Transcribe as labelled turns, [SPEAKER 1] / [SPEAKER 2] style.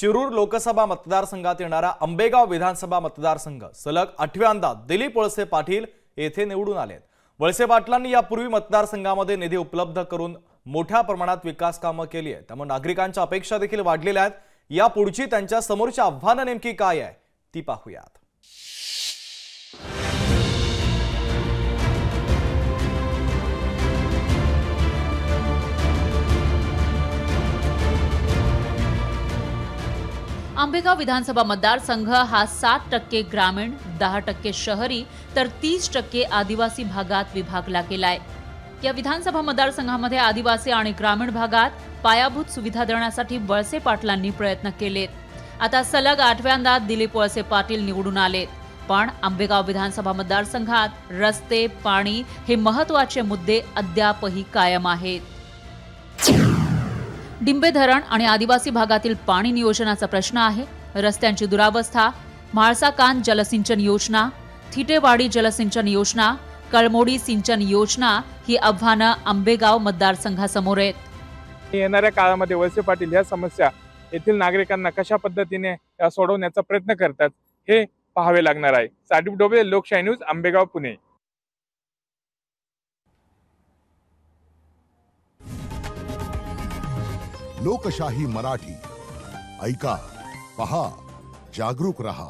[SPEAKER 1] शिरूर लोकसभा मतदारसंघात येणारा आंबेगाव विधानसभा मतदारसंघ सलग 8व्यांदा दिलीप वळसे पाटील येथे निवडून आलेत। वळसे पाटलांनी यापूर्वी मतदारसंघामध्ये निधी उपलब्ध करून मोठ्या प्रमाणात विकास कामे केली आहेत। त्यामुळे नागरिकांच्या अपेक्षा देखील वाढलेल्या आहेत। यापुढची त्यांच्या समोरची आव्हाने नेमकी काय आहे ती पाहूयात।
[SPEAKER 2] आंबेगाव विधानसभा मतदारसंघ हा 7% ग्रामीण, 10% शहरी तर 30% आदिवासी भागात विभागला गेलाय। या विधानसभा मतदारसंघामध्ये आदिवासी आणि ग्रामीण भागात पायाभूत सुविधा देण्यासाठी वळसे पाटलांनी प्रयत्न केलेत। आता सलग 8व्यांदा दिलीप वळसे पाटील निवडून आलेत। पण आंबेगाव विधानसभा मतदारसंघात रस्ते, पाणी हे महत्त्वाचे मुद्दे अद्यापही कायम आहेत। डिंबे धरण आणि आदिवासी भागातील पाणी नियोजनाचा प्रश्न आहे। रस्त्यांची दुरावस्था, म्हाळसा-कान जलसिंचन योजना, थिटेवाडी जलसिंचन योजना, कळमोडी सिंचन योजना ही आव्हानं आंबेगाव मतदारसंघासमोर आहेत।
[SPEAKER 3] येणाऱ्या काळामध्ये वळसे पाटील या समस्या येथील नागरिकांना कशा पद्धतीने सोडवण्याचा प्रयत्न करतात हे पाहावे लागणार आहे। सादिक डोबळे, लोकशाही न्यूज, आंबेगाव, पुणे।
[SPEAKER 4] लोकशाही मराठी ऐका, पहा, जागरूक रहा।